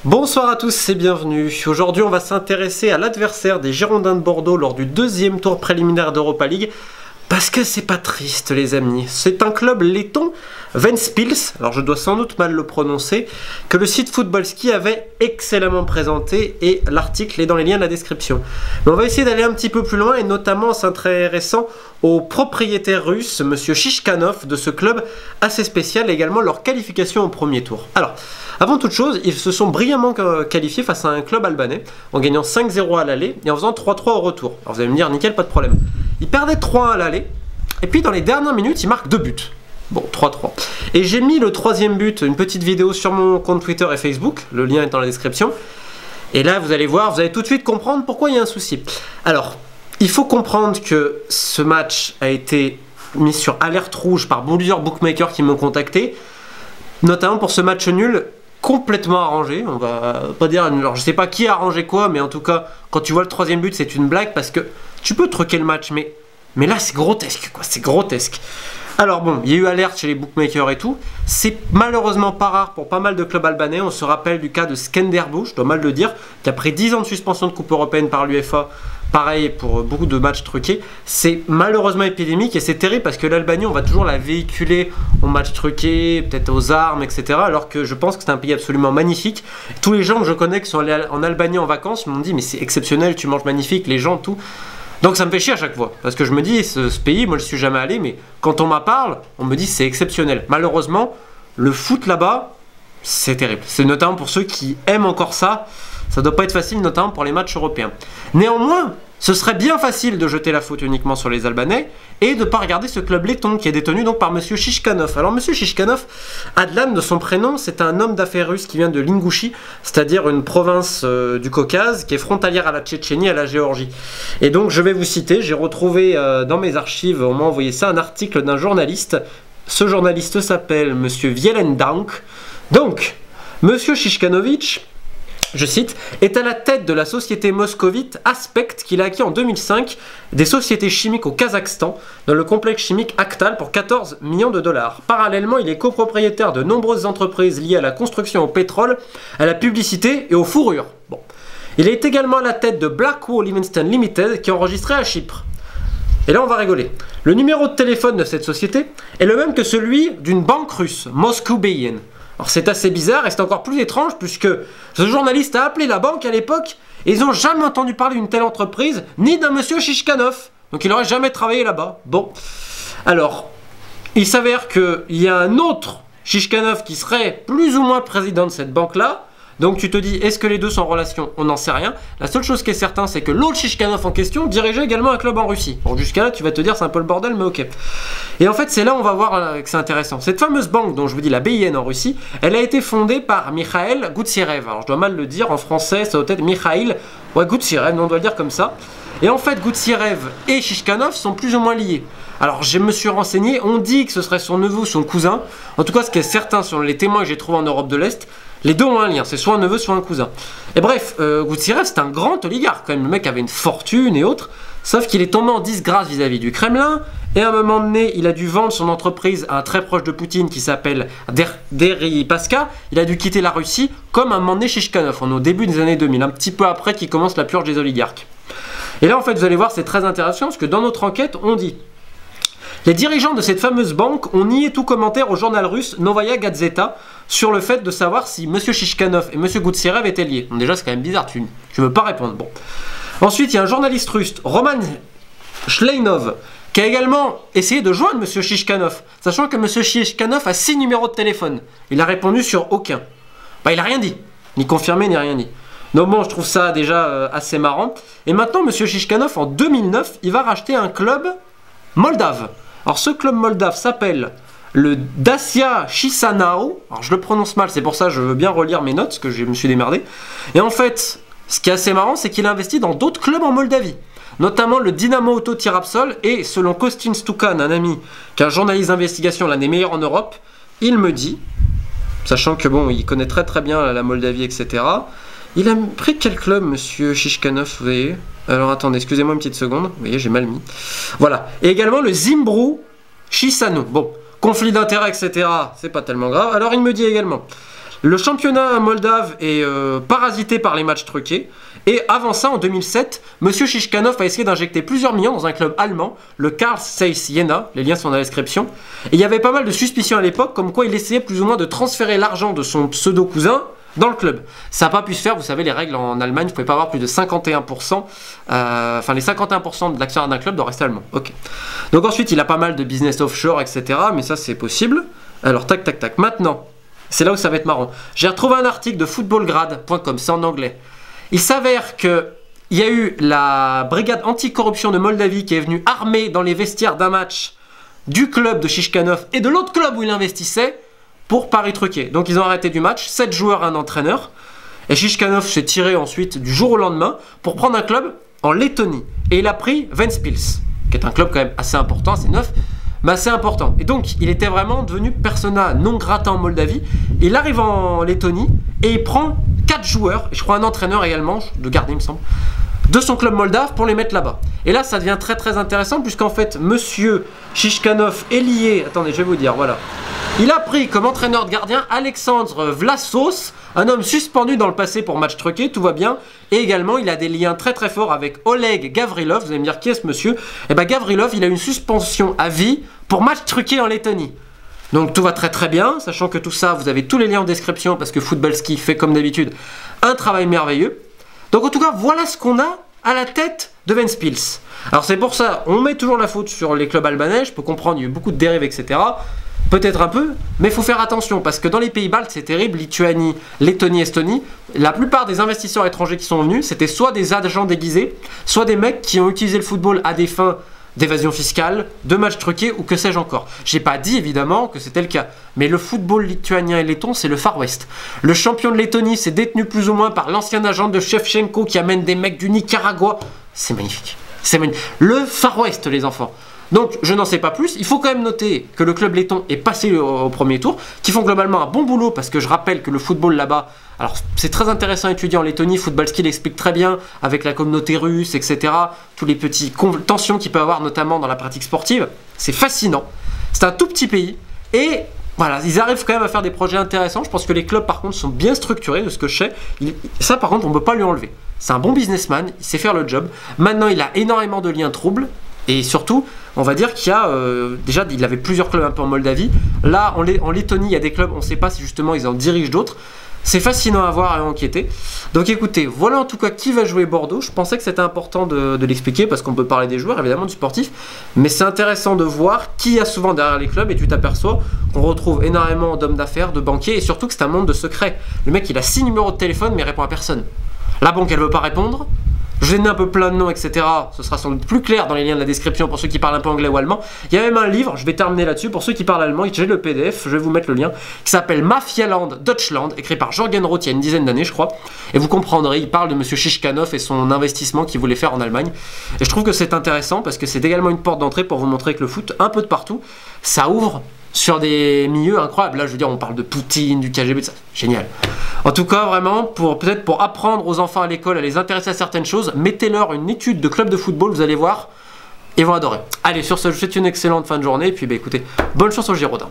Bonsoir à tous et bienvenue. Aujourd'hui on va s'intéresser à l'adversaire des Girondins de Bordeaux lors du deuxième tour préliminaire d'Europa League. Parce que c'est pas triste les amis, c'est un club letton, Ventspils, alors je dois sans doute mal le prononcer, que le site Footballski avait excellemment présenté et l'article est dans les liens de la description. Mais on va essayer d'aller un petit peu plus loin et notamment en s'intéressant au propriétaire russe, monsieur Shishkanov, de ce club assez spécial et également leur qualification au premier tour. Alors, avant toute chose, ils se sont brillamment qualifiés face à un club albanais en gagnant 5-0 à l'aller et en faisant 3-3 au retour. Alors vous allez me dire, nickel, pas de problème. Ils perdaient 3-1 à l'aller et puis dans les dernières minutes, ils marquent 2 buts. Bon, 3-3. Et j'ai mis le troisième but, une petite vidéo sur mon compte Twitter et Facebook, le lien est dans la description. Et là, vous allez voir, vous allez tout de suite comprendre pourquoi il y a un souci. Alors, il faut comprendre que ce match a été mis sur alerte rouge par plusieurs bookmakers qui m'ont contacté, notamment pour ce match nul complètement arrangé. On va pas dire, alors je sais pas qui a arrangé quoi, mais en tout cas, quand tu vois le troisième but, c'est une blague parce que tu peux truquer le match, mais là c'est grotesque, quoi, c'est grotesque. Alors bon, il y a eu alerte chez les bookmakers et tout. C'est malheureusement pas rare pour pas mal de clubs albanais. On se rappelle du cas de Skenderbu, je dois mal le dire, qui après 10 ans de suspension de Coupe européenne par l'UEFA, pareil pour beaucoup de matchs truqués, c'est malheureusement épidémique et c'est terrible parce que l'Albanie, on va toujours la véhiculer aux matchs truqués, peut-être aux armes, etc. Alors que je pense que c'est un pays absolument magnifique. Tous les gens que je connais qui sont allés en Albanie en vacances m'ont dit mais c'est exceptionnel, tu manges magnifique, les gens, tout. Donc ça me fait chier à chaque fois, parce que je me dis, ce pays, moi je suis jamais allé, mais quand on m'en parle, on me dit c'est exceptionnel. Malheureusement, le foot là-bas, c'est terrible. C'est notamment pour ceux qui aiment encore ça, ça doit pas être facile, notamment pour les matchs européens. Néanmoins, ce serait bien facile de jeter la faute uniquement sur les Albanais et de ne pas regarder ce club letton qui est détenu donc par monsieur Shishkanov. Alors monsieur Shishkanov, Adlan de son prénom, c'est un homme d'affaires russe qui vient de l'Ingouchie, c'est-à-dire une province du Caucase qui est frontalière à la Tchétchénie et à la Géorgie. Et donc je vais vous citer, j'ai retrouvé dans mes archives, on m'a envoyé ça, un article d'un journaliste. Ce journaliste s'appelle monsieur Vielendank. Donc, monsieur Shishkanovitch, je cite, est à la tête de la société moscovite Aspect qu'il a acquis en 2005 des sociétés chimiques au Kazakhstan dans le complexe chimique Actal pour 14 millions de dollars. Parallèlement, il est copropriétaire de nombreuses entreprises liées à la construction au pétrole, à la publicité et aux fourrures. Bon. Il est également à la tête de Blackwall Livingston Limited qui est enregistré à Chypre. Et là, on va rigoler. Le numéro de téléphone de cette société est le même que celui d'une banque russe, Moscow Bayin. Alors c'est assez bizarre et c'est encore plus étrange puisque ce journaliste a appelé la banque à l'époque et ils n'ont jamais entendu parler d'une telle entreprise ni d'un monsieur Shishkanov. Donc il n'aurait jamais travaillé là-bas. Bon, alors il s'avère qu'il y a un autre Shishkanov qui serait plus ou moins président de cette banque-là. Donc tu te dis, est-ce que les deux sont en relation? On n'en sait rien. La seule chose qui est certaine, c'est que l'autre Shishkanov en question dirigeait également un club en Russie. Bon, jusqu'à là, tu vas te dire, c'est un peu le bordel, mais ok. Et en fait, c'est là où on va voir que c'est intéressant. Cette fameuse banque dont je vous dis, la BIN en Russie, elle a été fondée par Mikhail Goutsierev. Alors, je dois mal le dire, en français, ça doit être Mikhail Goutsierev, on doit le dire comme ça. Et en fait, Goutsierev et Shishkanov sont plus ou moins liés. Alors, je me suis renseigné, on dit que ce serait son neveu ou son cousin. En tout cas, ce qui est certain, sur les témoins que j'ai trouvés en Europe de l'Est, les deux ont un lien, c'est soit un neveu, soit un cousin. Et bref, Goutsierev, c'est un grand oligarque quand même. Le mec avait une fortune et autres. Sauf qu'il est tombé en disgrâce vis-à-vis du Kremlin. Et à un moment donné, il a dû vendre son entreprise à un très proche de Poutine qui s'appelle Deripaska. Il a dû quitter la Russie comme un moment donné Shishkanov. On est au début des années 2000, un petit peu après qu'il commence la purge des oligarques. Et là, en fait, vous allez voir, c'est très intéressant parce que dans notre enquête, on dit: les dirigeants de cette fameuse banque ont nié tout commentaire au journal russe Novaya Gazeta sur le fait de savoir si M. Shishkanov et M. Goutsierev étaient liés. Donc déjà, c'est quand même bizarre, tu ne veux pas répondre. Bon. Ensuite, il y a un journaliste russe, Roman Shleinov, qui a également essayé de joindre M. Shishkanov, sachant que M. Shishkanov a 6 numéros de téléphone. Il a répondu sur aucun. Bah, il n'a rien dit, ni confirmé, ni rien dit. Donc bon, je trouve ça déjà assez marrant. Et maintenant, M. Shishkanov, en 2009, il va racheter un club moldave. Alors ce club moldave s'appelle le Dacia Chisinau. Alors je le prononce mal, c'est pour ça que je veux bien relire mes notes, parce que je me suis démerdé. Et en fait, ce qui est assez marrant, c'est qu'il a investi dans d'autres clubs en Moldavie. Notamment le Dynamo Auto Tirapsol. Et selon Kostin Stukan, un ami qui est un journaliste d'investigation, l'un des meilleurs en Europe, il me dit, sachant que bon, il connaît très bien la Moldavie, etc. Il a pris quel club, monsieur Shishkanov, vous voyez? Alors attendez, excusez-moi une petite seconde. Vous voyez, j'ai mal mis. Voilà. Et également le Zimbru Chisinau. Bon, conflit d'intérêts, etc. C'est pas tellement grave. Alors il me dit également: Le championnat moldave est parasité par les matchs truqués. Et avant ça, en 2007, Monsieur Shishkanov a essayé d'injecter plusieurs millions dans un club allemand, le Carl Zeiss Jena, les liens sont dans la description. Et il y avait pas mal de suspicions à l'époque, comme quoi il essayait plus ou moins de transférer l'argent de son pseudo-cousin dans le club. Ça n'a pas pu se faire, vous savez, les règles en Allemagne, vous ne pouvez pas avoir plus de 51%, les 51% de l'actionnaire d'un club doit rester allemand. Ok. Donc ensuite, il a pas mal de business offshore, etc. Mais ça, c'est possible. Alors, tac, tac, tac. Maintenant, c'est là où ça va être marrant. J'ai retrouvé un article de footballgrad.com, c'est en anglais. Il s'avère qu'il y a eu la brigade anticorruption de Moldavie qui est venue armée dans les vestiaires d'un match du club de Shishkanov et de l'autre club où il investissait pour paris truqué. Donc ils ont arrêté du match, 7 joueurs, un entraîneur. Et Shishkanov s'est tiré ensuite du jour au lendemain pour prendre un club en Lettonie. Et il a pris Ventspils, qui est un club quand même assez important, c'est neuf, mais assez important. Et donc il était vraiment devenu persona non grata en Moldavie. Il arrive en Lettonie et il prend 4 joueurs, et je crois un entraîneur également, de gardien il me semble, de son club moldave pour les mettre là-bas. Et là ça devient très très intéressant puisqu'en fait monsieur Shishkanov est lié, attendez je vais vous dire, voilà. Il a pris comme entraîneur de gardien Alexandre Vlassos, un homme suspendu dans le passé pour match truqué, tout va bien. Et également il a des liens très très forts avec Oleg Gavrilov, vous allez me dire qui est ce monsieur? Et bien Gavrilov il a une suspension à vie pour match truqué en Lettonie. Donc tout va très très bien, sachant que tout ça, vous avez tous les liens en description parce que Footballski fait comme d'habitude un travail merveilleux. Donc en tout cas, voilà ce qu'on a à la tête de Ventspils. Alors c'est pour ça, on met toujours la faute sur les clubs albanais, je peux comprendre, il y a eu beaucoup de dérives, etc. Peut-être un peu, mais il faut faire attention parce que dans les pays baltes, c'est terrible, Lituanie, Lettonie, Estonie, la plupart des investisseurs étrangers qui sont venus, c'était soit des agents déguisés, soit des mecs qui ont utilisé le football à des fins d'évasion fiscale, de matchs truqués ou que sais-je encore. J'ai pas dit évidemment que c'était le cas, mais le football lituanien et letton c'est le Far West. Le champion de Lettonie c'est détenu plus ou moins par l'ancien agent de Shevchenko qui amène des mecs du Nicaragua. C'est magnifique. C'est magnifique. Le Far West les enfants. Donc je n'en sais pas plus, il faut quand même noter que le club letton est passé au premier tour, qui font globalement un bon boulot parce que je rappelle que le football là-bas, alors c'est très intéressant à étudier en Lettonie, Footballski l'explique très bien avec la communauté russe, etc. Tous les petits tensions qu'il peut y avoir notamment dans la pratique sportive, c'est fascinant. C'est un tout petit pays et voilà, ils arrivent quand même à faire des projets intéressants. Je pense que les clubs par contre sont bien structurés de ce que je sais. Ça par contre on ne peut pas lui enlever. C'est un bon businessman, il sait faire le job. Maintenant il a énormément de liens troubles. Et surtout, on va dire qu'il y a, déjà il avait plusieurs clubs un peu en Moldavie. Là, en Lettonie, il y a des clubs, on ne sait pas si justement ils en dirigent d'autres. C'est fascinant à voir et à enquêter. Donc écoutez, voilà en tout cas qui va jouer Bordeaux. Je pensais que c'était important de l'expliquer parce qu'on peut parler des joueurs, évidemment du sportif. Mais c'est intéressant de voir qui y a souvent derrière les clubs et tu t'aperçois qu'on retrouve énormément d'hommes d'affaires, de banquiers et surtout que c'est un monde de secrets. Le mec il a 6 numéros de téléphone mais il répond à personne. La banque elle veut pas répondre. Je vais donner un peu plein de noms, etc. Ce sera sans doute plus clair dans les liens de la description pour ceux qui parlent un peu anglais ou allemand. Il y a même un livre, je vais terminer là-dessus, pour ceux qui parlent allemand, j'ai le PDF, je vais vous mettre le lien, qui s'appelle Mafialand Deutschland, écrit par Jürgen Roth il y a une dizaine d'années, je crois. Et vous comprendrez, il parle de Monsieur Shishkanov et son investissement qu'il voulait faire en Allemagne. Et je trouve que c'est intéressant parce que c'est également une porte d'entrée pour vous montrer que le foot, un peu de partout, ça ouvre sur des milieux incroyables. Là, je veux dire, on parle de Poutine, du KGB, de ça. Génial. En tout cas, vraiment, peut-être pour apprendre aux enfants à l'école à les intéresser à certaines choses, mettez-leur une étude de club de football, vous allez voir, ils vont adorer. Allez, sur ce, je vous souhaite une excellente fin de journée, et puis bah, écoutez, bonne chance aux Girondins.